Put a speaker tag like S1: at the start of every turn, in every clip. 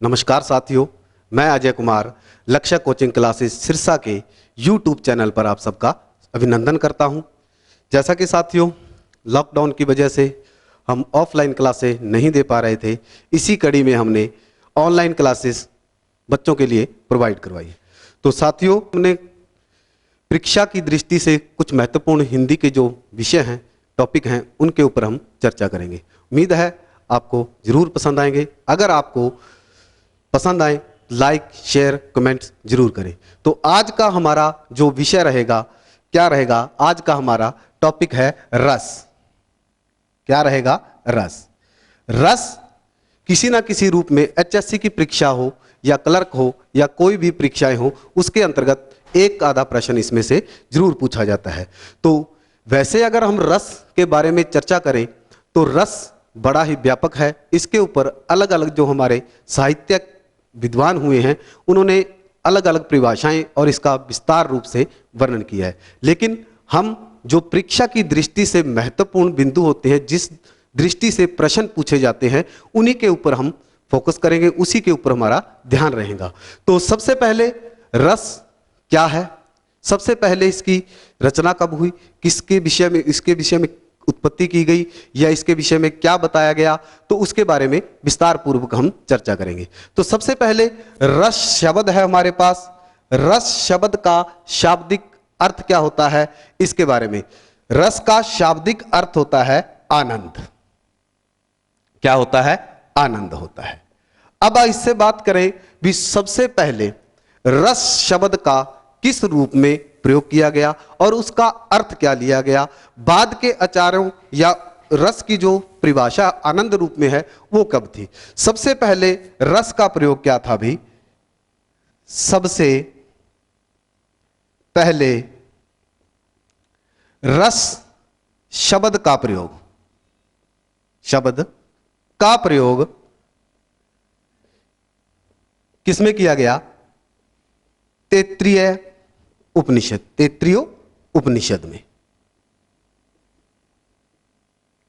S1: नमस्कार साथियों, मैं अजय कुमार लक्ष्य कोचिंग क्लासेस सिरसा के यूट्यूब चैनल पर आप सबका अभिनंदन करता हूं। जैसा कि साथियों, लॉकडाउन की वजह से हम ऑफलाइन क्लासेस नहीं दे पा रहे थे, इसी कड़ी में हमने ऑनलाइन क्लासेस बच्चों के लिए प्रोवाइड करवाई। तो साथियों, हमने परीक्षा की दृष्टि से कुछ महत्वपूर्ण हिंदी के जो विषय हैं, टॉपिक हैं, उनके ऊपर हम चर्चा करेंगे। उम्मीद है आपको जरूर पसंद आएंगे। अगर आपको पसंद आए लाइक शेयर कमेंट्स जरूर करें। तो आज का हमारा जो विषय रहेगा, क्या रहेगा? आज का हमारा टॉपिक है रस। क्या रहेगा? रस। रस किसी ना किसी रूप में एचएससी की परीक्षा हो या क्लर्क हो या कोई भी परीक्षाएं हो, उसके अंतर्गत एक आधा प्रश्न इसमें से जरूर पूछा जाता है। तो वैसे अगर हम रस के बारे में चर्चा करें तो रस बड़ा ही व्यापक है। इसके ऊपर अलग अलग जो हमारे साहित्यिक विद्वान हुए हैं, उन्होंने अलग अलग परिभाषाएं और इसका विस्तार रूप से वर्णन किया है। लेकिन हम जो परीक्षा की दृष्टि से महत्वपूर्ण बिंदु होते हैं, जिस दृष्टि से प्रश्न पूछे जाते हैं, उन्हीं के ऊपर हम फोकस करेंगे, उसी के ऊपर हमारा ध्यान रहेगा। तो सबसे पहले रस क्या है, सबसे पहले इसकी रचना कब हुई, किसके विषय में, इसके विषय में उत्पत्ति की गई या इसके विषय में क्या बताया गया, तो उसके बारे में विस्तार पूर्वक हम चर्चा करेंगे। तो सबसे पहले रस शब्द है हमारे पास। रस शब्द का शाब्दिक अर्थ क्या होता है, इसके बारे में। रस का शाब्दिक अर्थ होता है आनंद। क्या होता है? आनंद होता है। अब इससे बात करें भी, सबसे पहले रस शब्द का किस रूप में प्रयोग किया गया और उसका अर्थ क्या लिया गया। बाद के आचार्यों या रस की जो परिभाषा आनंद रूप में है, वो कब थी? सबसे पहले रस का प्रयोग क्या था भी? सबसे पहले रस शब्द का प्रयोग, शब्द का प्रयोग किसमें किया गया? तैत्तिरीय उपनिषद, तैत्तिरीय उपनिषद में।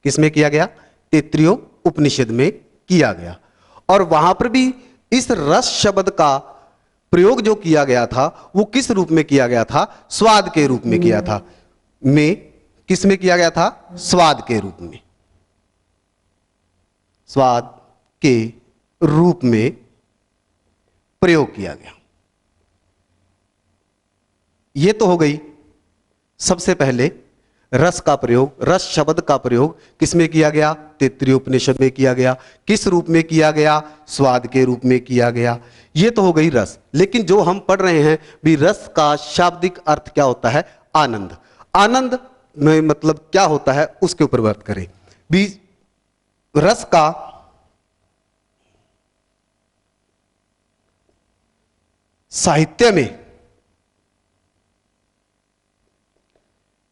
S1: किसमें किया गया? तैत्तिरीय उपनिषद में किया गया। और वहां पर भी इस रस शब्द का प्रयोग जो किया गया था, वो किस रूप में किया गया था? स्वाद के रूप में किया था। किस में किया गया था? स्वाद के रूप में। स्वाद के रूप में प्रयोग किया गया। यह तो हो गई सबसे पहले रस का प्रयोग। रस शब्द का प्रयोग किसमें किया गया? तैत्तिरीय उपनिषद में किया गया। किस रूप में किया गया? स्वाद के रूप में किया गया। यह तो हो गई रस। लेकिन जो हम पढ़ रहे हैं भी, रस का शाब्दिक अर्थ क्या होता है? आनंद। आनंद में मतलब क्या होता है, उसके ऊपर बात करें भी। रस का साहित्य में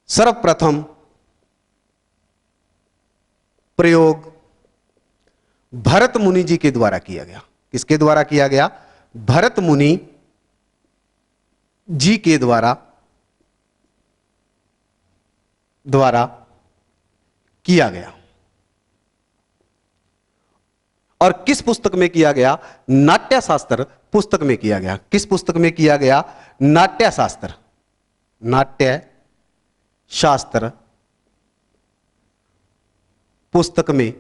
S1: सर्वप्रथम प्रयोग भरत मुनि जी के द्वारा किया गया। किसके द्वारा किया गया? भरत मुनि जी के द्वारा किया गया। और किस पुस्तक में किया गया? नाट्य शास्त्र पुस्तक में किया गया। किस पुस्तक में किया गया? नाट्य शास्त्र, नाट्य शास्त्र पुस्तक में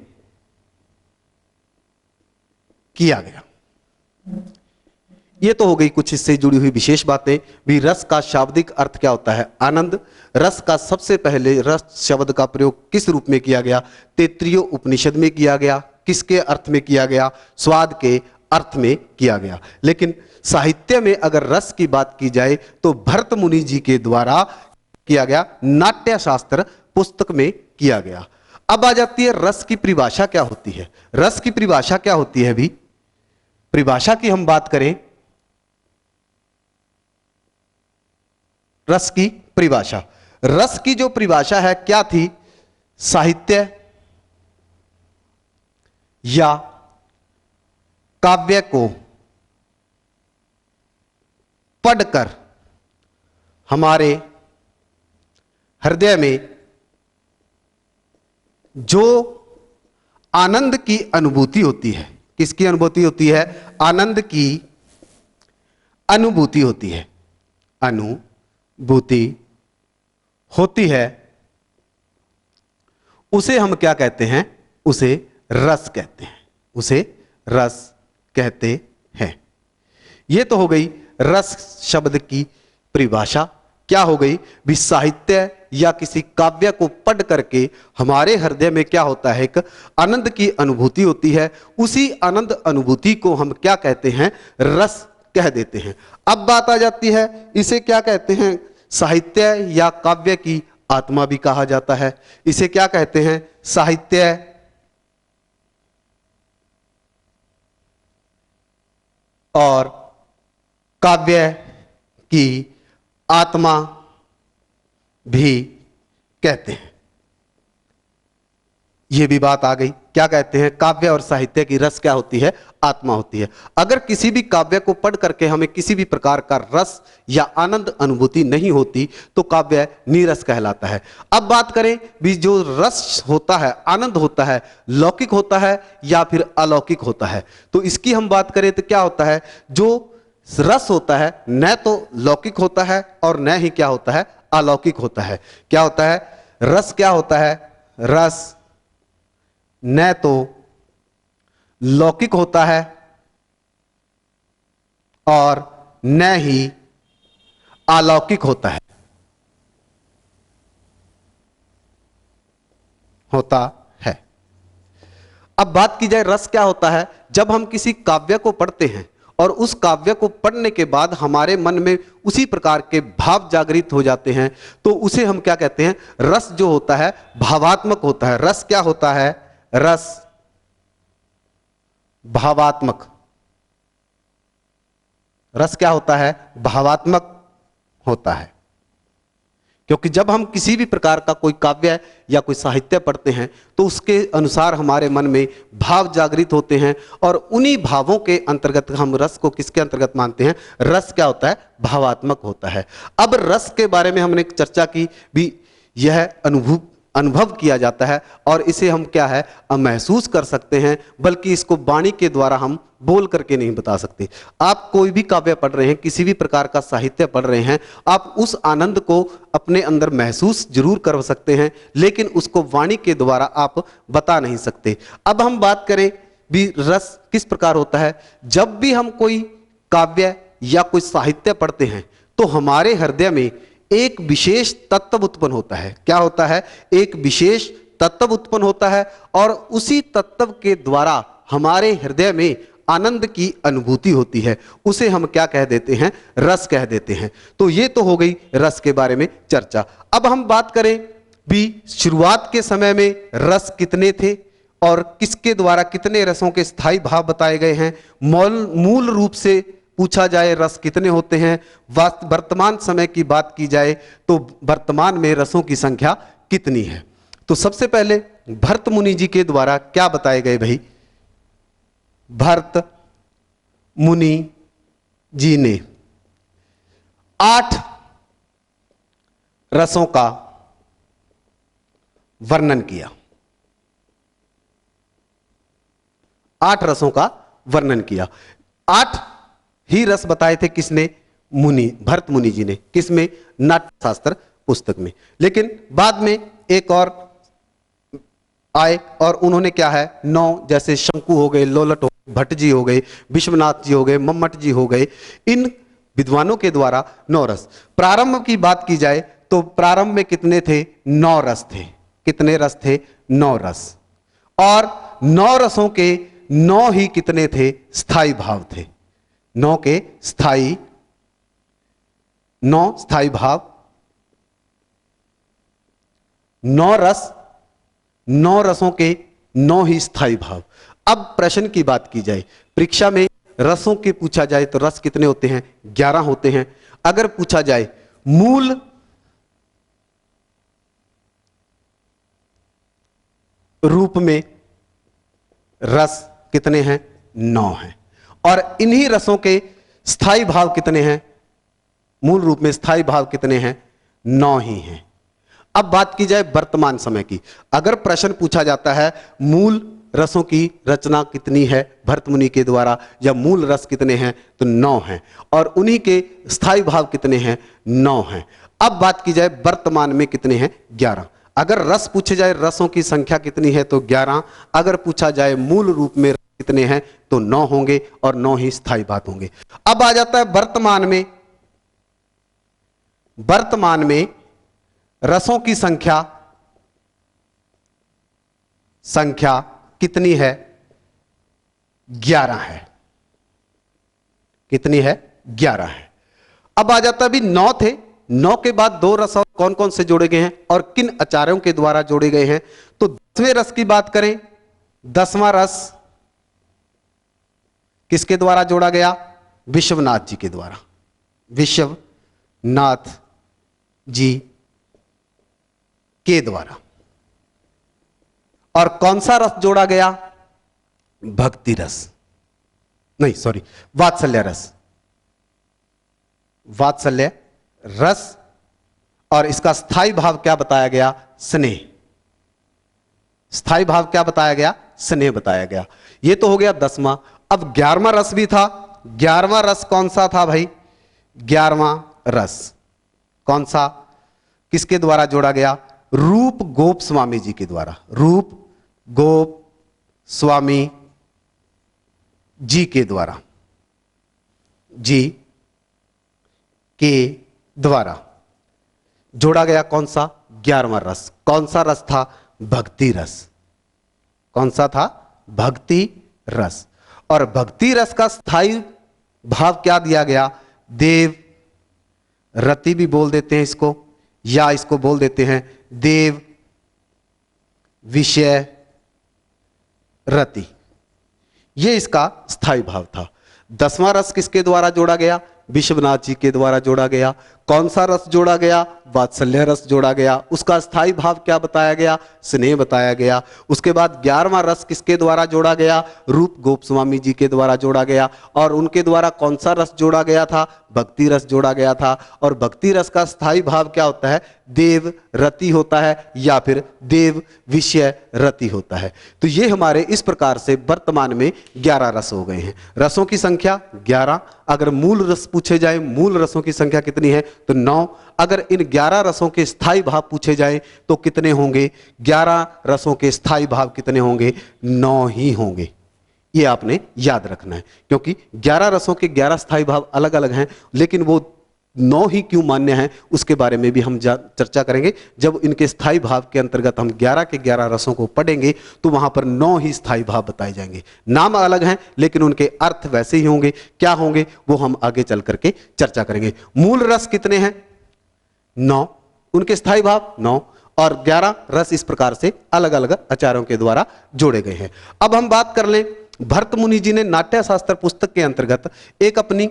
S1: किया गया। यह तो हो गई कुछ इससे जुड़ी हुई विशेष बातें भी। रस का शाब्दिक अर्थ क्या होता है? आनंद। रस का सबसे पहले रस शब्द का प्रयोग किस रूप में किया गया? तैत्तिरीय उपनिषद में किया गया। किसके अर्थ में किया गया? स्वाद के अर्थ में किया गया। लेकिन साहित्य में अगर रस की बात की जाए तो भरत मुनि जी के द्वारा किया गया, नाट्य शास्त्र पुस्तक में किया गया। अब आ जाती है रस की परिभाषा क्या होती है। रस की परिभाषा क्या होती है भी? परिभाषा की हम बात करें, रस की परिभाषा, रस की जो परिभाषा है क्या थी? साहित्य या काव्य को पढ़कर हमारे हृदय में जो आनंद की अनुभूति होती है, किसकी अनुभूति होती है? आनंद की अनुभूति होती है, अनुभूति होती है, उसे हम क्या कहते हैं? उसे रस कहते हैं, उसे रस कहते हैं। यह तो हो गई रस शब्द की परिभाषा। क्या हो गई? भी साहित्य या किसी काव्य को पढ़ करके हमारे हृदय में क्या होता है? एक आनंद की अनुभूति होती है। उसी आनंद अनुभूति को हम क्या कहते हैं? रस कह देते हैं। अब बात आ जाती है, इसे क्या कहते हैं? साहित्य या काव्य की आत्मा भी कहा जाता है। इसे क्या कहते हैं? साहित्य और काव्य की आत्मा भी कहते हैं। यह भी बात आ गई। क्या कहते हैं? काव्य और साहित्य की रस क्या होती है? आत्मा होती है। अगर किसी भी काव्य को पढ़ करके हमें किसी भी प्रकार का रस या आनंद अनुभूति नहीं होती तो काव्य नीरस कहलाता है। अब बात करें भी जो रस होता है, आनंद होता है, लौकिक होता है या फिर अलौकिक होता है? तो इसकी हम बात करें तो क्या होता है? जो रस होता है न तो लौकिक होता है और न ही क्या होता है? अलौकिक होता है। क्या होता है? रस क्या होता है? रस न तो लौकिक होता है और न ही अलौकिक होता है, अब बात की जाए रस क्या होता है? जब हम किसी काव्य को पढ़ते हैं और उस काव्य को पढ़ने के बाद हमारे मन में उसी प्रकार के भाव जागृत हो जाते हैं तो उसे हम क्या कहते हैं? रस जो होता है भावात्मक होता है। रस क्या होता है? रस भावात्मक। रस क्या होता है? भावात्मक होता है। क्योंकि जब हम किसी भी प्रकार का कोई काव्य या कोई साहित्य पढ़ते हैं तो उसके अनुसार हमारे मन में भाव जागृत होते हैं और उन्हीं भावों के अंतर्गत हम रस को किसके अंतर्गत मानते हैं? रस क्या होता है? भावात्मक होता है। अब रस के बारे में हमने चर्चा की भी, यह अनुभव किया जाता है और इसे हम क्या है? महसूस कर सकते हैं, बल्कि इसको वाणी के द्वारा हम बोल करके नहीं बता सकते। आप कोई भी काव्य पढ़ रहे हैं, किसी भी प्रकार का साहित्य पढ़ रहे हैं, आप उस आनंद को अपने अंदर महसूस जरूर कर सकते हैं, लेकिन उसको वाणी के द्वारा आप बता नहीं सकते। अब हम बात करें भी रस किस प्रकार होता है। जब भी हम कोई काव्य या कोई साहित्य पढ़ते हैं तो हमारे हृदय में एक विशेष तत्व उत्पन्न होता है। क्या होता है? एक विशेष तत्व उत्पन्न होता है और उसी तत्व के द्वारा हमारे हृदय में आनंद की अनुभूति होती है। उसे हम क्या कह देते हैं? रस कह देते हैं। तो ये तो हो गई रस के बारे में चर्चा। अब हम बात करें भी शुरुआत के समय में रस कितने थे और किसके द्वारा कितने रसों के स्थायी भाव बताए गए हैं। मूल रूप से पूछा जाए रस कितने होते हैं, वर्तमान समय की बात की जाए तो वर्तमान में रसों की संख्या कितनी है। तो सबसे पहले भरत मुनि जी के द्वारा क्या बताए गए भाई? भरत मुनि जी ने 8 रसों का वर्णन किया। 8 रसों का वर्णन किया। 8 ही रस बताए थे किसने? भरत मुनि जी ने। किसमें? नाट्यशास्त्र पुस्तक में। लेकिन बाद में एक और आए और उन्होंने क्या है 9, जैसे शंकु हो गए, लोलट हो गए, भट्ट जी हो गए, विश्वनाथ जी हो गए, मम्मट जी हो गए, इन विद्वानों के द्वारा 9 रस। प्रारंभ की बात की जाए तो प्रारंभ में कितने थे? 9 रस थे। कितने रस थे? 9 रस। और 9 रसों के 9 ही कितने थे? स्थायी भाव थे। 9 के स्थायी 9 स्थायी भाव, 9 रस, 9 रसों के 9 ही स्थायी भाव। अब प्रश्न की बात की जाए, परीक्षा में रसों के पूछा जाए तो रस कितने होते हैं? 11 होते हैं। अगर पूछा जाए मूल रूप में रस कितने हैं? 9 हैं। और इन्हीं रसों के स्थायी भाव कितने हैं? मूल रूप में स्थायी भाव कितने हैं? 9 ही हैं। अब बात की जाए वर्तमान समय की। अगर प्रश्न पूछा जाता है मूल रसों की रचना कितनी है भरत मुनि के द्वारा, या मूल रस कितने हैं, तो 9 हैं, और उन्हीं के स्थायी भाव कितने हैं, 9 हैं। अब बात की जाए वर्तमान में कितने हैं, 11। अगर रस पूछे जाए रसों की संख्या कितनी है तो 11, अगर पूछा जाए मूल रूप में कितने हैं तो 9 होंगे, और 9 ही स्थायी भाव होंगे। अब आ जाता है वर्तमान में। वर्तमान में रसों की संख्या कितनी है, 11 है। कितनी है, 11 है। अब आ जाता है, अभी 9 थे, 9 के बाद 2 रस और कौन कौन से जोड़े गए हैं और किन आचार्यों के द्वारा जोड़े गए हैं, तो 10वें रस की बात करें, 10वां रस किसके द्वारा जोड़ा गया, विश्वनाथ जी के द्वारा, विश्वनाथ जी के द्वारा। और कौन सा रस जोड़ा गया, भक्ति रस, नहीं सॉरी, वात्सल्य रस, वात्सल्य रस। और इसका स्थायी भाव क्या बताया गया, स्नेह। स्थायी भाव क्या बताया गया, स्नेह बताया गया। यह तो हो गया 10वां। अब 11वां रस भी था। 11वां रस कौन सा था भाई, 11वां रस कौन सा, किसके द्वारा जोड़ा गया, रूप गोप स्वामी जी के द्वारा, रूप गोप स्वामी जी के द्वारा, जी के द्वारा जोड़ा गया। कौन सा, 11वां रस। कौन सा रस था, भक्ति रस। कौन सा था, भक्ति रस। और भक्ति रस का स्थायी भाव क्या दिया गया, देव रति भी बोल देते हैं इसको, या इसको बोल देते हैं देव विषय रति। यह इसका स्थायी भाव था। 10वां रस किसके द्वारा जोड़ा गया, विश्वनाथ जी के द्वारा जोड़ा गया। कौन सा रस जोड़ा गया, वात्सल्य रस जोड़ा गया। उसका स्थायी भाव क्या बताया गया, स्नेह बताया गया। उसके बाद 11वां रस किसके द्वारा जोड़ा गया, रूप गोप स्वामी जी के द्वारा जोड़ा गया। और उनके द्वारा कौन सा रस जोड़ा गया था, भक्ति रस जोड़ा गया था। और भक्ति रस का स्थायी भाव क्या होता है, देव रति होता है, या फिर देव विषय रति होता है। तो ये हमारे इस प्रकार से वर्तमान में 11 रस हो गए हैं। रसों की संख्या 11। अगर मूल रस पूछे जाए, मूल रसों की संख्या कितनी है, तो 9। अगर इन 11 रसों के स्थायी भाव पूछे जाए तो कितने होंगे, 11 रसों के स्थायी भाव कितने होंगे, 9 ही होंगे। ये आपने याद रखना है, क्योंकि 11 रसों के 11 स्थायी भाव अलग अलग हैं, लेकिन वो 9 ही क्यों मान्य हैं उसके बारे में भी हम चर्चा करेंगे। जब इनके स्थायी भाव के अंतर्गत हम 11 के 11 रसों को पढ़ेंगे तो वहां पर 9 ही स्थायी भाव बताए जाएंगे। नाम अलग हैं लेकिन उनके अर्थ वैसे ही होंगे। क्या होंगे वो हम आगे चल करके चर्चा करेंगे। मूल रस कितने हैं, 9, उनके स्थायी भाव 9, और 11 रस इस प्रकार से अलग अलग आचार्यों के द्वारा जोड़े गए हैं। अब हम बात कर लें, भरत मुनि जी ने नाट्य शास्त्र पुस्तक के अंतर्गत एक अपनी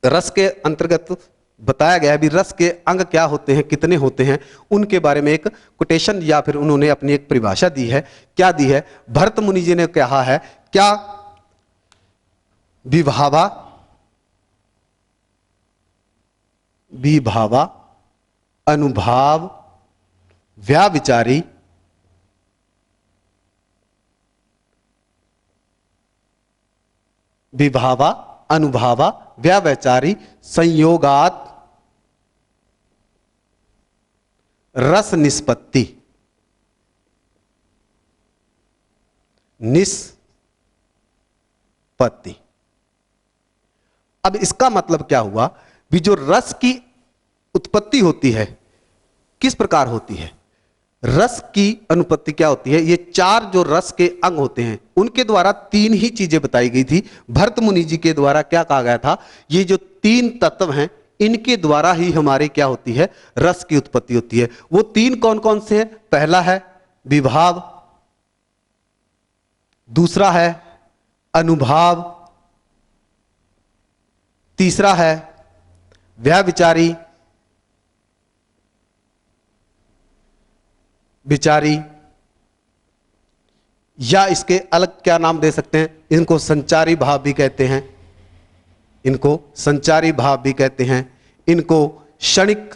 S1: रस के अंतर्गत बताया गया है भी रस के अंग क्या होते हैं, कितने होते हैं, उनके बारे में एक कोटेशन या फिर उन्होंने अपनी एक परिभाषा दी है। क्या दी है, भरत मुनि जी ने कहा है, क्या विभावा, विभावा, अनुभाव, व्याविचारी, विभावा, अनुभावा, व्यावचारी, संयोगात रस निष्पत्ति, निष्पत्ति। अब इसका मतलब क्या हुआ भी जो रस की उत्पत्ति होती है किस प्रकार होती है, रस की अनुपत्ति क्या होती है। ये 4 जो रस के अंग होते हैं उनके द्वारा 3 ही चीजें बताई गई थी। भरत मुनि जी के द्वारा क्या कहा गया था, ये जो 3 तत्व हैं इनके द्वारा ही हमारे क्या होती है, रस की उत्पत्ति होती है। वो 3 कौन कौन से हैं, पहला है विभाव, दूसरा है अनुभाव, तीसरा है व्याविचारी, विचारी, या इसके अलग क्या नाम दे सकते हैं, इनको संचारी भाव भी कहते हैं, इनको संचारी भाव भी कहते हैं, इनको क्षणिक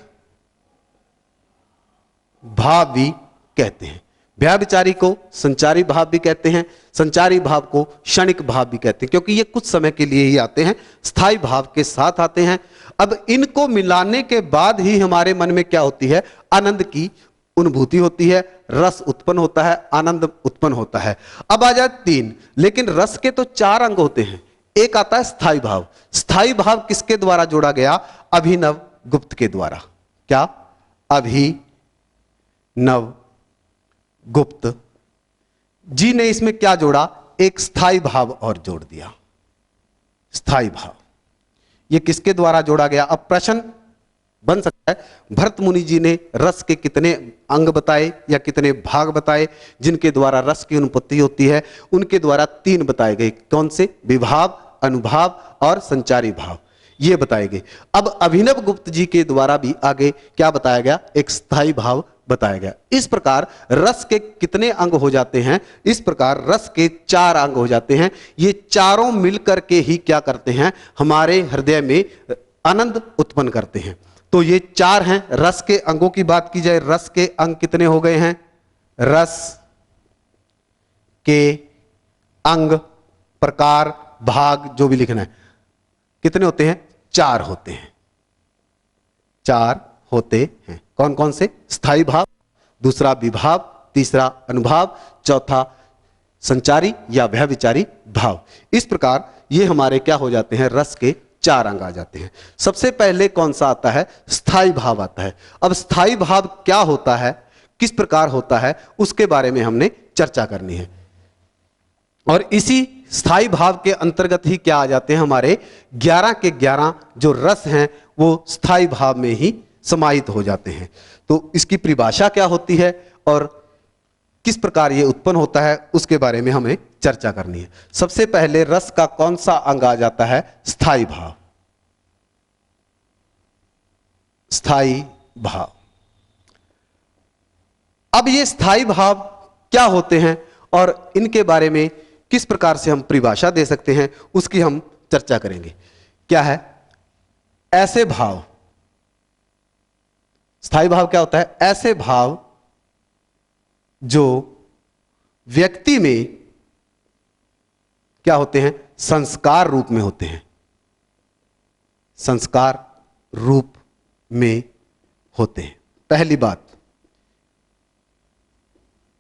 S1: भाव भी कहते हैं। व्यभिचारी को संचारी भाव भी कहते हैं, संचारी भाव को क्षणिक भाव भी कहते हैं, क्योंकि ये कुछ समय के लिए ही आते हैं, स्थायी भाव के साथ आते हैं। अब इनको मिलाने के बाद ही हमारे मन में क्या होती है, आनंद की अनुभूति होती है, रस उत्पन्न होता है, आनंद उत्पन्न होता है। अब आ जाए 3, लेकिन रस के तो 4 अंग होते हैं। एक आता है स्थायी भाव। स्थायी भाव किसके द्वारा जोड़ा गया, अभिनव गुप्त के द्वारा। क्या, अभिनव गुप्त जी ने इसमें क्या जोड़ा, एक स्थायी भाव और जोड़ दिया। स्थायी भाव ये किसके द्वारा जोड़ा गया। अब प्रश्न बन सकता है, भरत मुनि जी ने रस के कितने अंग बताए या कितने भाग बताए जिनके द्वारा रस की उत्पत्ति होती है। उनके द्वारा 3 बताए गए। कौन से, विभाव, अनुभाव और संचारी भाव, ये बताए गए। अब अभिनव गुप्त जी के द्वारा भी आगे क्या बताया गया, एक स्थायी भाव बताया गया। इस प्रकार रस के कितने अंग हो जाते हैं, इस प्रकार रस के 4 अंग हो जाते हैं। ये चारों मिलकर के ही क्या करते हैं, हमारे हृदय में आनंद उत्पन्न करते हैं। तो ये 4 हैं रस के अंगों की बात की जाए। रस के अंग कितने हो गए हैं, रस के अंग, प्रकार, भाग, जो भी लिखना है, कितने होते हैं, 4 होते हैं। 4 होते हैं। कौन कौन से, स्थायी भाव, दूसरा विभाव, तीसरा अनुभाव, चौथा संचारी या व्यभिचारी भाव। इस प्रकार ये हमारे क्या हो जाते हैं, रस के 4 अंग आ जाते हैं। सबसे पहले कौन सा आता है, स्थायी भाव आता है। अब स्थायी भाव क्या होता है, किस प्रकार होता है, उसके बारे में हमने चर्चा करनी है। और इसी स्थायी भाव के अंतर्गत ही क्या आ जाते हैं, हमारे 11 के 11 जो रस हैं वो स्थायी भाव में ही समाहित हो जाते हैं। तो इसकी परिभाषा क्या होती है और किस प्रकार ये उत्पन्न होता है, उसके बारे में हमें चर्चा करनी है। सबसे पहले रस का कौन सा अंग आ जाता है, स्थायी भाव। स्थायी भाव। अब ये स्थायी भाव क्या होते हैं और इनके बारे में किस प्रकार से हम परिभाषा दे सकते हैं, उसकी हम चर्चा करेंगे। क्या है, ऐसे भाव। स्थायी भाव क्या होता है, ऐसे भाव जो व्यक्ति में क्या होते हैं, संस्कार रूप में होते हैं। संस्कार रूप में होते हैं। पहली बात,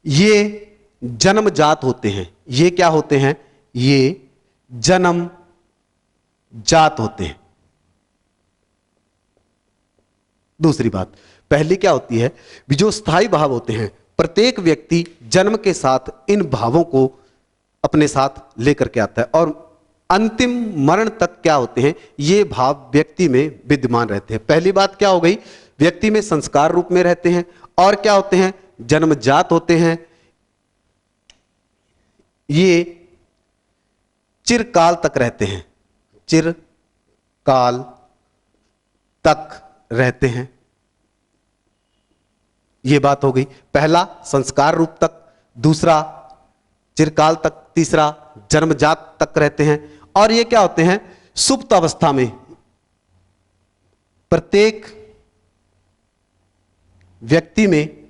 S1: ये जन्मजात होते हैं। ये क्या होते हैं, ये जन्म जात होते हैं। दूसरी बात, पहली क्या होती है, जो स्थायी भाव होते हैं, प्रत्येक व्यक्ति जन्म के साथ इन भावों को अपने साथ लेकर के आता है और अंतिम मरण तक क्या होते हैं, ये भाव व्यक्ति में विद्यमान रहते हैं। पहली बात क्या हो गई, व्यक्ति में संस्कार रूप में रहते हैं और क्या होते हैं, जन्मजात होते हैं। ये चिरकाल तक रहते हैं, चिरकाल तक रहते हैं। ये बात हो गई, पहला संस्कार रूप तक, दूसरा चिरकाल तक, तीसरा जन्मजात तक रहते हैं। और ये क्या होते हैं, सुप्त अवस्था में प्रत्येक व्यक्ति में,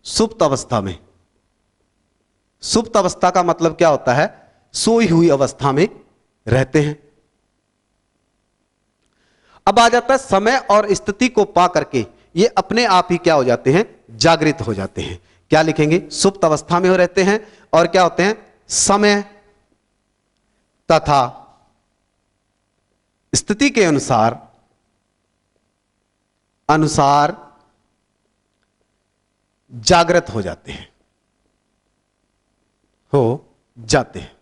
S1: सुप्त अवस्था में, सुप्त अवस्था का मतलब क्या होता है, सोई हुई अवस्था में रहते हैं। अब आ जाता है समय और स्थिति को पा करके ये अपने आप ही क्या हो जाते हैं, जागृत हो जाते हैं। क्या लिखेंगे, सुप्त अवस्था में हो रहते हैं और क्या होते हैं, समय तथा स्थिति के अनुसार जागृत हो जाते हैं, हो जाते हैं।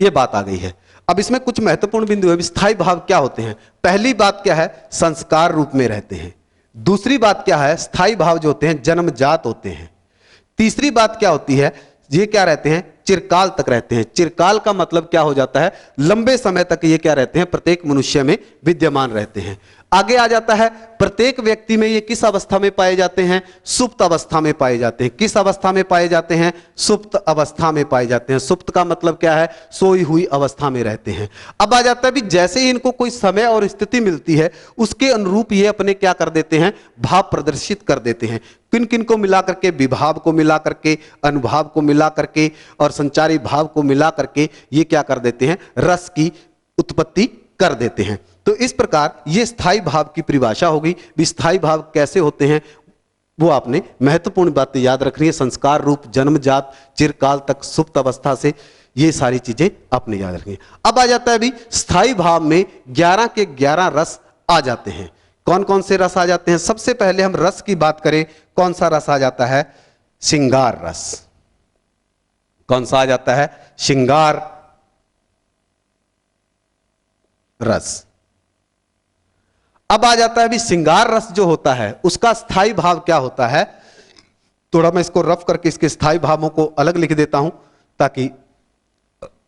S1: यह बात आ गई है। अब इसमें कुछ महत्वपूर्ण बिंदु है। स्थायी भाव क्या होते हैं, पहली बात क्या है, संस्कार रूप में रहते हैं। दूसरी बात क्या है, स्थायी भाव जो होते हैं जन्मजात होते हैं। तीसरी बात क्या होती है, ये क्या रहते हैं, चिरकाल तक रहते हैं। चिरकाल का मतलब क्या हो जाता है, लंबे समय तक ये क्या रहते हैं, प्रत्येक मनुष्य में विद्यमान रहते हैं। आगे आ जाता है, प्रत्येक व्यक्ति में ये किस अवस्था में पाए जाते हैं, सुप्त अवस्था में पाए जाते हैं। किस अवस्था में पाए जाते हैं, सुप्त अवस्था में पाए जाते हैं। सुप्त का मतलब क्या है, सोई हुई अवस्था में रहते हैं। अब आ जाता है भी जैसे ही इनको कोई समय और स्थिति मिलती है उसके अनुरूप ये अपने क्या कर देते हैं, भाव प्रदर्शित कर देते हैं। किन किन को मिला करके, विभाव को मिला करके, अनुभाव को मिला करके और संचारी भाव को मिला करके ये क्या कर देते हैं, रस की उत्पत्ति कर देते हैं। तो इस प्रकार ये स्थायी भाव की परिभाषा होगी। स्थायी भाव कैसे होते हैं वो आपने महत्वपूर्ण बातें याद रखनी है। संस्कार रूप, जन्मजात, चिरकाल तक, सुप्त अवस्था से, ये सारी चीजें आपने याद रखनी है। अब आ जाता है अभी स्थायी भाव में 11 के 11 रस आ जाते हैं। कौन कौन से रस आ जाते हैं? सबसे पहले हम रस की बात करें, कौन सा रस आ जाता है? श्रृंगार रस। कौन सा आ जाता है? श्रृंगार रस। अब आ जाता है अभी श्रृंगार रस जो होता है उसका स्थायी भाव क्या होता है? थोड़ा मैं इसको रफ करके इसके स्थायी भावों को अलग लिख देता हूं ताकि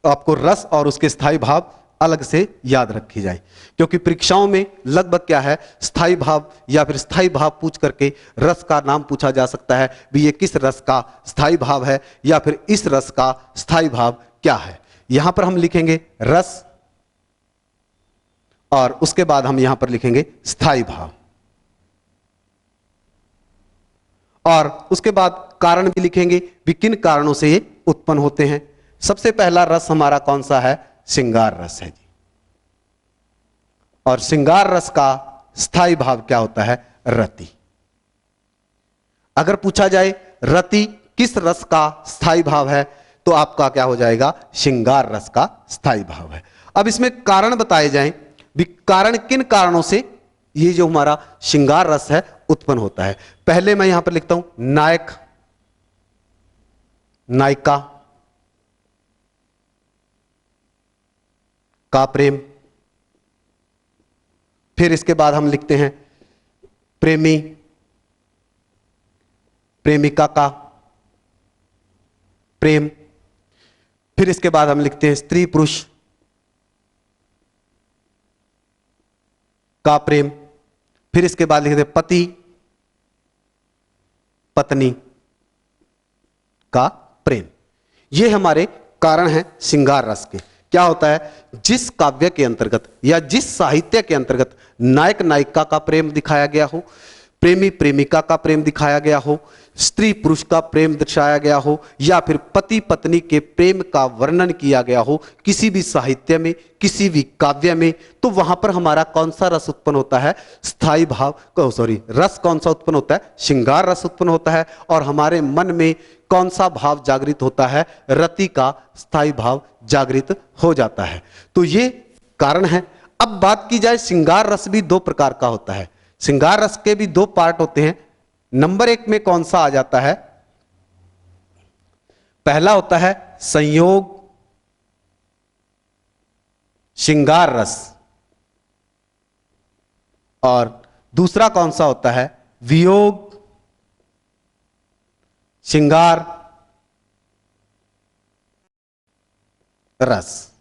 S1: आपको रस और उसके स्थायी भाव अलग से याद रखी जाए, क्योंकि परीक्षाओं में लगभग क्या है, स्थायी भाव या फिर स्थायी भाव पूछ करके रस का नाम पूछा जा सकता है भी ये किस रस का स्थायी भाव है या फिर इस रस का स्थायी भाव क्या है। यहां पर हम लिखेंगे रस और उसके बाद हम यहां पर लिखेंगे स्थायी भाव और उसके बाद कारण भी लिखेंगे भी किन कारणों से ये उत्पन्न होते हैं। सबसे पहला रस हमारा कौन सा है? श्रृंगार रस है जी। और श्रृंगार रस का स्थायी भाव क्या होता है? रति। अगर पूछा जाए रति किस रस का स्थायी भाव है तो आपका क्या हो जाएगा? श्रृंगार रस का स्थायी भाव है। अब इसमें कारण बताए जाएं भी कारण किन कारणों से ये जो हमारा श्रृंगार रस है उत्पन्न होता है। पहले मैं यहां पर लिखता हूं नायक, नायिका का प्रेम। फिर इसके बाद हम लिखते हैं प्रेमी, प्रेमिका का प्रेम। फिर इसके बाद हम लिखते हैं स्त्री पुरुष का प्रेम। फिर इसके बाद लिखते हैं पति पत्नी का प्रेम। ये हमारे कारण हैं श्रृंगार रस के। क्या होता है? जिस काव्य के अंतर्गत या जिस साहित्य के अंतर्गत नायक नायिका का प्रेम दिखाया गया हो, प्रेमी प्रेमिका का प्रेम दिखाया गया हो, स्त्री पुरुष का प्रेम दर्शाया गया हो या फिर पति पत्नी के प्रेम का वर्णन किया गया हो किसी भी साहित्य में, किसी भी काव्य में, तो वहां पर हमारा कौन सा रस उत्पन्न होता है? स्थायी भाव, रस कौन सा उत्पन्न होता है? श्रृंगार रस उत्पन्न होता है। और हमारे मन में कौन सा भाव जागृत होता है? रति का स्थायी भाव जागृत हो जाता है। तो ये कारण है। अब बात की जाए, श्रृंगार रस भी दो प्रकार का होता है। श्रृंगार रस के भी दो पार्ट होते हैं। नंबर एक में कौन सा आ जाता है? पहला होता है संयोग श्रृंगार रस और दूसरा कौन सा होता है? वियोग श्रृंगार रस।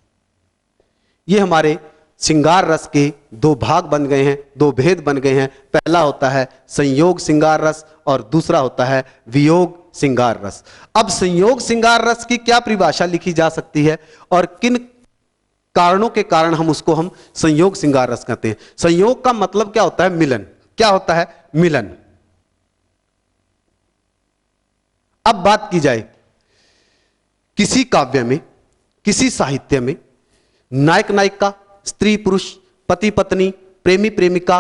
S1: ये हमारे श्रृंगार रस के दो भाग बन गए हैं, दो भेद बन गए हैं। पहला होता है संयोग श्रृंगार रस और दूसरा होता है वियोग श्रृंगार रस। अब संयोग श्रृंगार रस की क्या परिभाषा लिखी जा सकती है और किन कारणों के कारण हम संयोग श्रृंगार रस कहते हैं? संयोग का मतलब क्या होता है? मिलन। क्या होता है? मिलन। अब बात की जाए, किसी काव्य में, किसी साहित्य में नायक नायिका, स्त्री पुरुष, पति पत्नी, प्रेमी प्रेमिका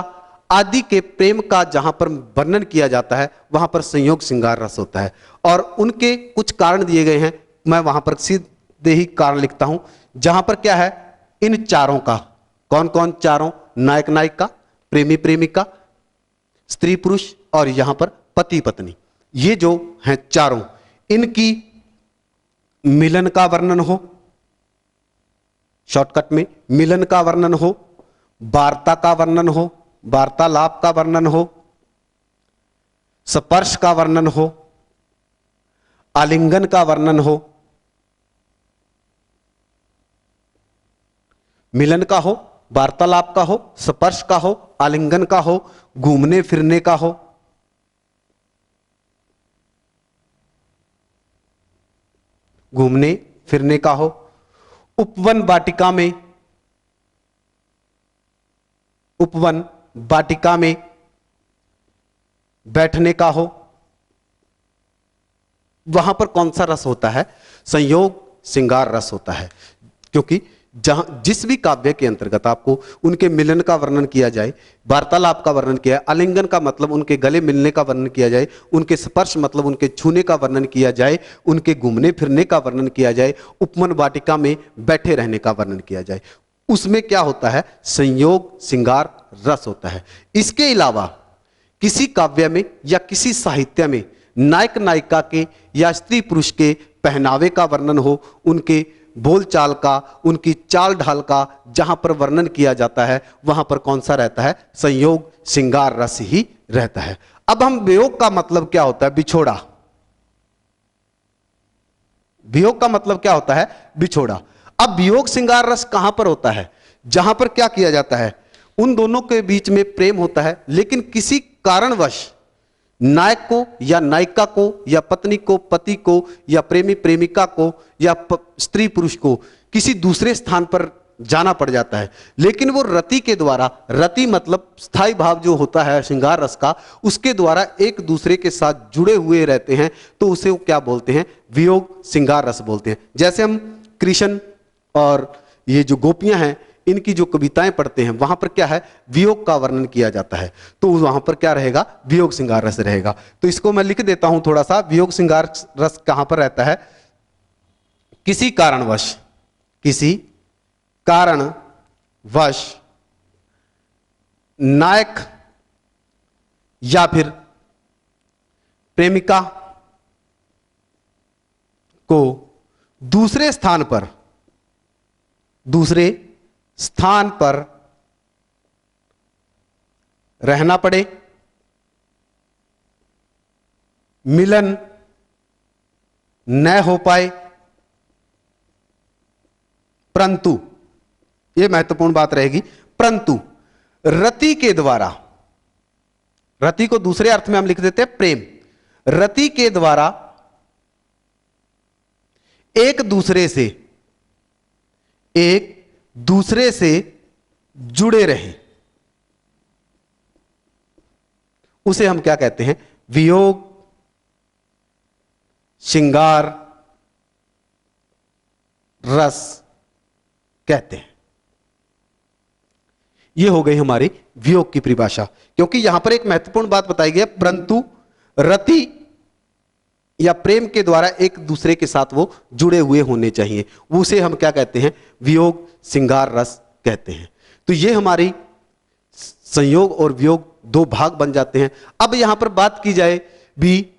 S1: आदि के प्रेम का जहां पर वर्णन किया जाता है वहां पर संयोग श्रृंगार रस होता है और उनके कुछ कारण दिए गए हैं। मैं वहां पर सीधे ही कारण लिखता हूं जहां पर क्या है, इन चारों का, कौन कौन चारों? नायक नायिका, प्रेमी प्रेमिका, स्त्री पुरुष और यहां पर पति पत्नी। ये जो हैं चारों, इनकी मिलन का वर्णन हो, शॉर्टकट में मिलन का वर्णन हो, वार्ता का वर्णन हो, वार्तालाप का वर्णन हो, स्पर्श का वर्णन हो, आलिंगन का वर्णन हो, मिलन का हो, वार्तालाप का हो, स्पर्श का हो, आलिंगन का हो, घूमने फिरने का हो, घूमने फिरने का हो, उपवन वाटिका में, उपवन वाटिका में बैठने का हो, वहां पर कौन सा रस होता है? संयोग श्रृंगार रस होता है। क्योंकि जहां जिस भी काव्य के अंतर्गत आपको उनके मिलन का वर्णन किया जाए, वार्तालाप का वर्णन किया जाए, आलिंगन का मतलब उनके गले मिलने का वर्णन किया जाए, उनके स्पर्श मतलब उनके छूने का वर्णन किया जाए, उनके घूमने फिरने का वर्णन किया जाए, उपवन वाटिका में बैठे रहने का वर्णन किया जाए, उसमें क्या होता है? संयोग श्रृंगार रस होता है। इसके अलावा किसी काव्य में या किसी साहित्य में नायक नायिका के या स्त्री पुरुष के पहनावे का वर्णन हो, उनके बोलचाल का, उनकी चाल ढाल का जहां पर वर्णन किया जाता है, वहां पर कौन सा रहता है? संयोग श्रृंगार रस ही रहता है। अब हम वियोग का मतलब क्या होता है? बिछोड़ा। वियोग का मतलब क्या होता है? बिछोड़ा। अब वियोग श्रृंगार रस कहां पर होता है? जहां पर क्या किया जाता है? उन दोनों के बीच में प्रेम होता है, लेकिन किसी कारणवश नायक को या नायिका को या पत्नी को पति को या प्रेमी प्रेमिका को या स्त्री पुरुष को किसी दूसरे स्थान पर जाना पड़ जाता है, लेकिन वो रति के द्वारा, रति मतलब स्थायी भाव जो होता है श्रृंगार रस का, उसके द्वारा एक दूसरे के साथ जुड़े हुए रहते हैं, तो उसे वो क्या बोलते हैं? वियोग श्रृंगार रस बोलते हैं। जैसे हम कृष्ण और ये जो गोपियां हैं, इनकी जो कविताएं पढ़ते हैं, वहां पर क्या है? वियोग का वर्णन किया जाता है, तो वहां पर क्या रहेगा? वियोग श्रृंगार रस रहेगा। तो इसको मैं लिख देता हूं थोड़ा सा। वियोग श्रृंगार रस कहां पर रहता है? किसी कारणवश, किसी कारणवश नायक या फिर प्रेमिका को दूसरे स्थान पर रहना पड़े, मिलन न हो पाए, परंतु, यह महत्वपूर्ण बात रहेगी, परंतु रति के द्वारा, रति को दूसरे अर्थ में हम लिख देते हैं प्रेम, रति के द्वारा एक दूसरे से जुड़े रहे, उसे हम क्या कहते हैं? वियोग श्रृंगार रस कहते हैं। यह हो गई हमारी वियोग की परिभाषा। क्योंकि यहां पर एक महत्वपूर्ण बात बताई गई है, परंतु रति या प्रेम के द्वारा एक दूसरे के साथ वो जुड़े हुए होने चाहिए, उसे हम क्या कहते हैं? वियोग श्रृंगार रस कहते हैं। तो ये हमारी संयोग और वियोग दो भाग बन जाते हैं। अब यहां पर बात की जाए भी,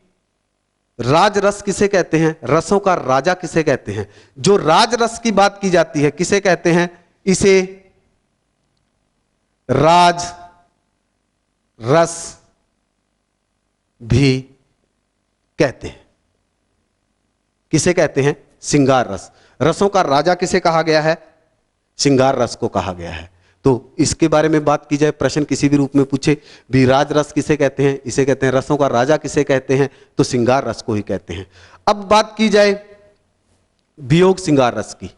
S1: राज रस किसे कहते हैं? रसों का राजा किसे कहते हैं? जो राज रस की बात की जाती है, किसे कहते हैं? इसे राज रस भी कहते हैं। किसे कहते हैं? श्रृंगार रस। रसों का राजा किसे कहा गया है? श्रृंगार रस को कहा गया है। तो इसके बारे में बात की जाए, प्रश्न किसी भी रूप में पूछे भी, राज रस किसे कहते हैं? इसे कहते हैं। रसों का राजा किसे कहते हैं? तो श्रृंगार रस को ही कहते हैं। अब बात की जाए वियोग श्रृंगार रस की,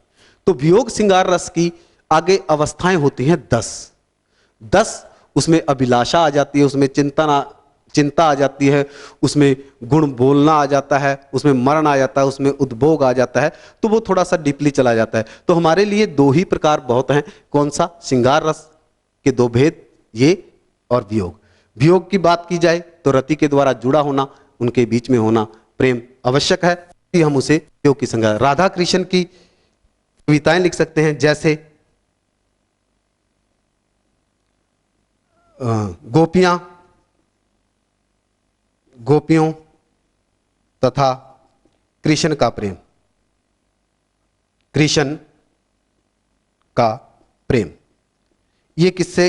S1: तो वियोग श्रृंगार रस की आगे अवस्थाएं होती हैं 10। उसमें अभिलाषा आ जाती है, उसमें चिंता आ जाती है, उसमें गुण बोलना आ जाता है, उसमें मरण आ जाता है, उसमें उद्भोग आ जाता है, तो वो थोड़ा सा डीपली चला जाता है। तो हमारे लिए दो ही प्रकार बहुत हैं। कौन सा? श्रृंगार रस के दो भेद, ये और वियोग। वियोग की बात की जाए तो रति के द्वारा जुड़ा होना, उनके बीच में होना प्रेम आवश्यक है कि हम उसे वियोग की संज्ञा। राधा कृष्ण की कविताएं लिख सकते हैं, जैसे गोपियों तथा कृष्ण का प्रेम, कृष्ण का प्रेम, ये किससे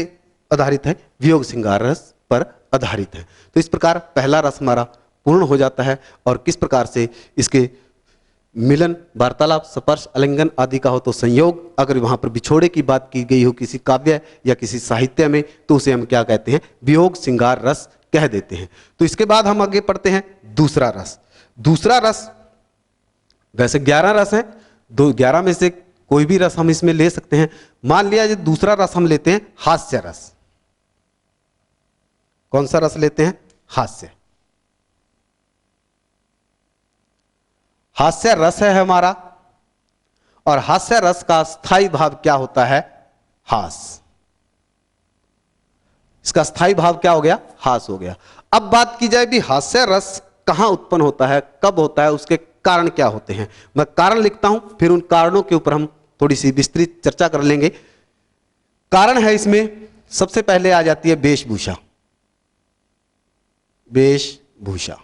S1: आधारित है? वियोग श्रृंगार रस पर आधारित है। तो इस प्रकार पहला रस हमारा पूर्ण हो जाता है। और किस प्रकार से इसके मिलन, वार्तालाप, स्पर्श, आलिंगन आदि का हो तो संयोग। अगर वहां पर बिछोड़े की बात की गई हो किसी काव्य या किसी साहित्य में, तो उसे हम क्या कहते हैं? वियोग श्रृंगार रस कह देते हैं। तो इसके बाद हम आगे पढ़ते हैं दूसरा रस। दूसरा रस, वैसे 11 रस हैं, 11 में से कोई भी रस हम इसमें ले सकते हैं। मान लिया दूसरा रस हम लेते हैं हास्य रस। कौन सा रस लेते हैं? हास्य। हास्य रस है हमारा, और हास्य रस का स्थायी भाव क्या होता है? हास। इसका स्थायी भाव क्या हो गया? हास हो गया। अब बात की जाए भी हास्य रस कहां उत्पन्न होता है, कब होता है, उसके कारण क्या होते हैं। मैं कारण लिखता हूं, फिर उन कारणों के ऊपर हम थोड़ी सी विस्तृत चर्चा कर लेंगे। कारण है इसमें सबसे पहले आ जाती है वेशभूषा। वेशभूषा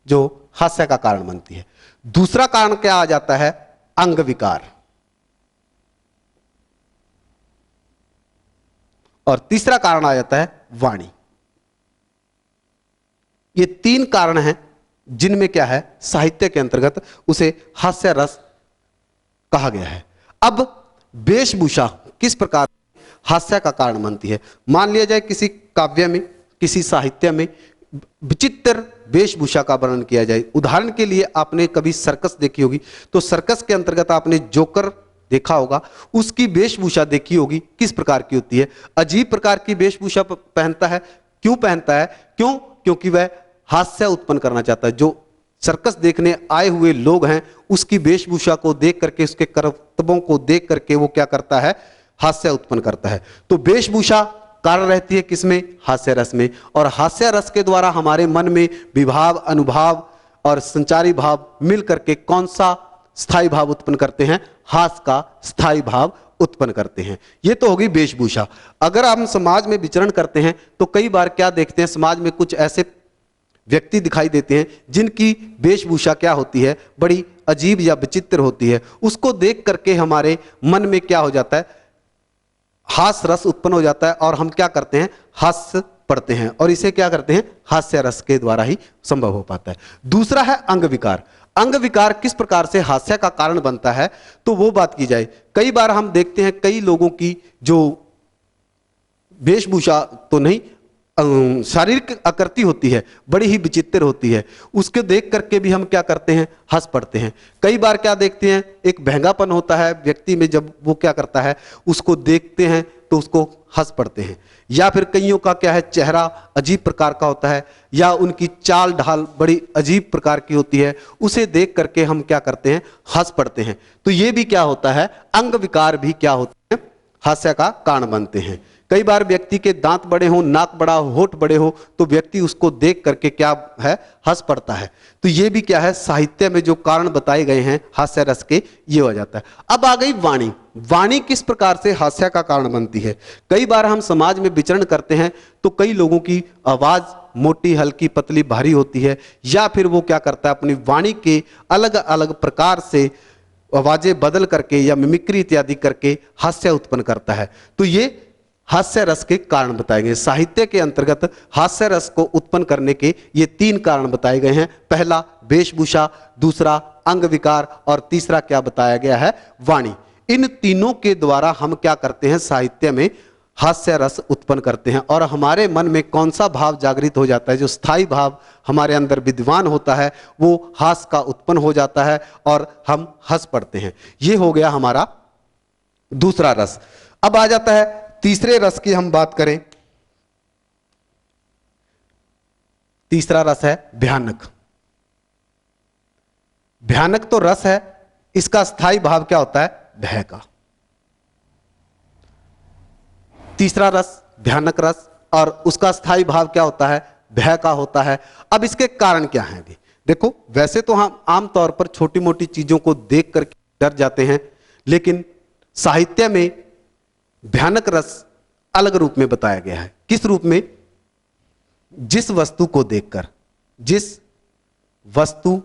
S1: जो हास्य का कारण बनती है। दूसरा कारण क्या आ जाता है? अंग विकार। और तीसरा कारण आ जाता है वाणी। ये तीन कारण हैं जिनमें क्या है, साहित्य के अंतर्गत उसे हास्य रस कहा गया है। अब वेशभूषा किस प्रकार हास्य का कारण बनती है? मान लिया जाए किसी काव्य में, किसी साहित्य में विचित्र वेशभूषा का वर्णन किया जाए। उदाहरण के लिए आपने कभी सर्कस देखी होगी, तो सर्कस के अंतर्गत आपने जोकर देखा होगा, उसकी वेशभूषा देखी होगी, किस प्रकार की होती है? अजीब प्रकार की वेशभूषा पहनता है। क्यों पहनता है? क्योंकि वह हास्य उत्पन्न करना चाहता है। जो सर्कस देखने आए हुए लोग हैं, उसकी वेशभूषा को देख करके, उसके करतबों को देख करके वो क्या करता है? हास्य उत्पन्न करता है। तो वेशभूषा कारण रहती है किसमें? हास्य रस में। और हास्य रस के द्वारा हमारे मन में विभाव, अनुभाव और संचारी भाव मिल करके कौन सा स्थायी भाव उत्पन्न करते हैं? हास का स्थायी भाव उत्पन्न करते हैं। यह तो होगी वेशभूषा। अगर हम समाज में विचरण करते हैं तो कई बार क्या देखते हैं, समाज में कुछ ऐसे व्यक्ति दिखाई देते हैं जिनकी वेशभूषा क्या होती है? बड़ी अजीब या विचित्र होती है। उसको देख करके हमारे मन में क्या हो जाता है? हास्य रस उत्पन्न हो जाता है, और हम क्या करते हैं? हास्य पढ़ते हैं, और इसे क्या करते हैं? हास्य रस के द्वारा ही संभव हो पाता है। दूसरा है अंग विकार। अंग विकार किस प्रकार से हास्य का कारण बनता है, तो वो बात की जाए। कई बार हम देखते हैं कई लोगों की जो वेशभूषा तो नहीं, शारीरिक आकृति होती है, बड़ी ही विचित्र होती है। उसके देख करके भी हम क्या करते हैं? हंस पड़ते हैं। कई बार क्या देखते हैं, एक भैंगापन होता है व्यक्ति में, जब वो क्या करता है, उसको देखते हैं तो उसको हंस पड़ते हैं। या फिर कईयों का क्या है, चेहरा अजीब प्रकार का होता है, या उनकी चाल ढाल बड़ी अजीब प्रकार की होती है, उसे देख करके हम क्या करते हैं? हंस पड़ते हैं। तो ये भी क्या होता है? अंग विकार भी क्या होते हैं? हास्य का कारण बनते हैं। कई बार व्यक्ति के दांत बड़े हो, नाक बड़ा हो, होठ बड़े हो, तो व्यक्ति उसको देख करके क्या है? हंस पड़ता है। तो ये भी क्या है? साहित्य में जो कारण बताए गए हैं हास्य रस के, ये हो जाता है। अब आ गई वाणी। वाणी किस प्रकार से हास्य का कारण बनती है? कई बार हम समाज में विचरण करते हैं तो कई लोगों की आवाज मोटी, हल्की, पतली, भारी होती है, या फिर वो क्या करता है? अपनी वाणी के अलग अलग प्रकार से आवाजें बदल करके या मिमिक्री इत्यादि करके हास्य उत्पन्न करता है। तो ये हास्य रस के कारण बताए गए। साहित्य के अंतर्गत हास्य रस को उत्पन्न करने के ये तीन कारण बताए गए हैं। पहला वेशभूषा, दूसरा अंग विकार, और तीसरा क्या बताया गया है? वाणी। इन तीनों के द्वारा हम क्या करते हैं? साहित्य में हास्य रस उत्पन्न करते हैं, और हमारे मन में कौन सा भाव जागृत हो जाता है? जो स्थायी भाव हमारे अंदर विद्यमान होता है वो हास्य का उत्पन्न हो जाता है, और हम हंस पड़ते हैं। ये हो गया हमारा दूसरा रस। अब आ जाता है तीसरे रस की हम बात करें। तीसरा रस है भयानक। भयानक तो रस है, इसका स्थायी भाव क्या होता है? भय का। तीसरा रस भयानक रस, और उसका स्थायी भाव क्या होता है? भय का होता है। अब इसके कारण क्या हैं? भी देखो, वैसे तो हम आमतौर पर छोटी मोटी चीजों को देख कर डर जाते हैं, लेकिन साहित्य में भयानक रस अलग रूप में बताया गया है। किस रूप में? जिस वस्तु को देखकर, जिस वस्तु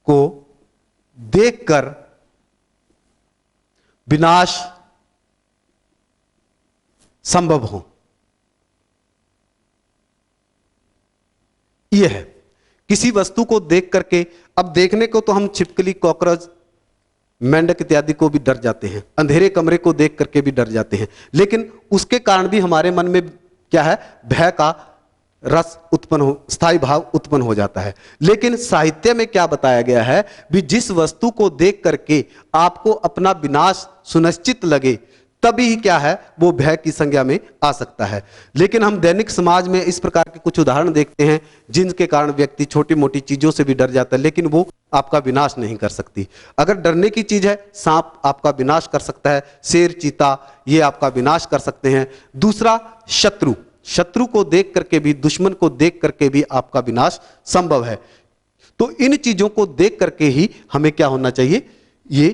S1: को देखकर विनाश संभव हो, यह है। किसी वस्तु को देख करके, अब देखने को तो हम छिपकली, कॉकरोच, मेंढक इत्यादि को भी डर जाते हैं, अंधेरे कमरे को देख करके भी डर जाते हैं, लेकिन उसके कारण भी हमारे मन में क्या है? भय का रस उत्पन्न हो, स्थायी भाव उत्पन्न हो जाता है। लेकिन साहित्य में क्या बताया गया है? भी जिस वस्तु को देख करके आपको अपना विनाश सुनिश्चित लगे, तभी क्या है वो भय की संज्ञा में आ सकता है। लेकिन हम दैनिक समाज में इस प्रकार के कुछ उदाहरण देखते हैं जिनके कारण व्यक्ति छोटी मोटी चीजों से भी डर जाता है, लेकिन वो आपका विनाश नहीं कर सकती। अगर डरने की चीज है, सांप आपका विनाश कर सकता है, शेर चीता ये आपका विनाश कर सकते हैं। दूसरा, शत्रु, शत्रु को देख करके भी, दुश्मन को देख करके भी आपका विनाश संभव है। तो इन चीजों को देख करके ही हमें क्या होना चाहिए, ये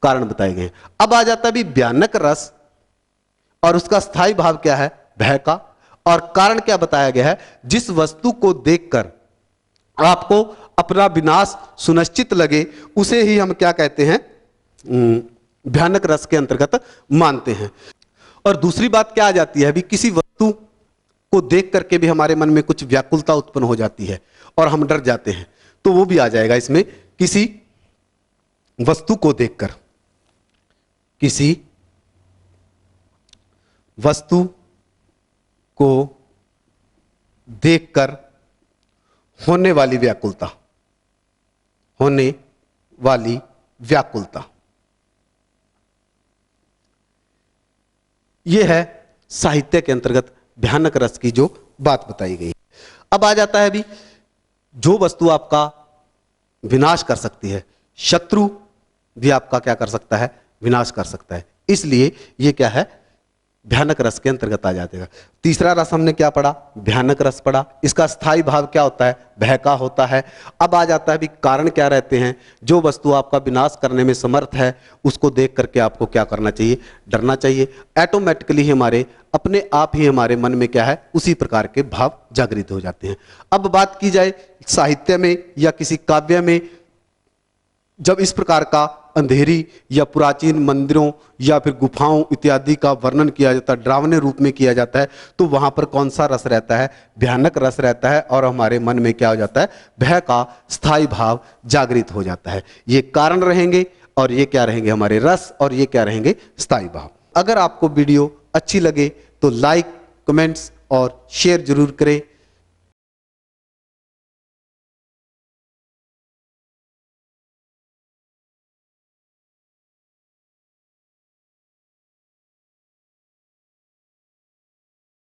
S1: कारण बताए गए हैं। अब आ जाता है भी भयानक रस, और उसका स्थायी भाव क्या है, भय का। और कारण क्या बताया गया है, जिस वस्तु को देखकर आपको अपना विनाश सुनिश्चित लगे उसे ही हम क्या कहते हैं, भयानक रस के अंतर्गत मानते हैं। और दूसरी बात क्या आ जाती है, अभी किसी वस्तु को देख करके भी हमारे मन में कुछ व्याकुलता उत्पन्न हो जाती है और हम डर जाते हैं, तो वो भी आ जाएगा इसमें। किसी वस्तु को देखकर, किसी वस्तु को देखकर होने वाली व्याकुलता, होने वाली व्याकुलता, यह है साहित्य के अंतर्गत भयानक रस की जो बात बताई गई। अब आ जाता है भी जो वस्तु आपका विनाश कर सकती है, शत्रु भी आपका क्या कर सकता है, विनाश कर सकता है, इसलिए यह क्या है, भयानक रस के अंतर्गत आ जाएगा। तीसरा रस हमने क्या पढ़ा, भयानक रस पढ़ा। इसका स्थायी भाव क्या होता है, भय का होता है। अब आ जाता है भी कारण क्या रहते हैं, जो वस्तु आपका विनाश करने में समर्थ है उसको देख करके आपको क्या करना चाहिए, डरना चाहिए। ऑटोमेटिकली हमारे अपने आप ही हमारे मन में क्या है, उसी प्रकार के भाव जागृत हो जाते हैं। अब बात की जाए साहित्य में या किसी काव्य में, जब इस प्रकार का अंधेरी या प्राचीन मंदिरों या फिर गुफाओं इत्यादि का वर्णन किया जाता है, डरावने रूप में किया जाता है, तो वहां पर कौन सा रस रहता है, भयानक रस रहता है, और हमारे मन में क्या हो जाता है, भय का स्थायी भाव जागृत हो जाता है। ये कारण रहेंगे और ये क्या रहेंगे, हमारे रस, और ये क्या रहेंगे, स्थायी भाव। अगर आपको वीडियो अच्छी लगे तो लाइक, कमेंट्स और शेयर जरूर करें।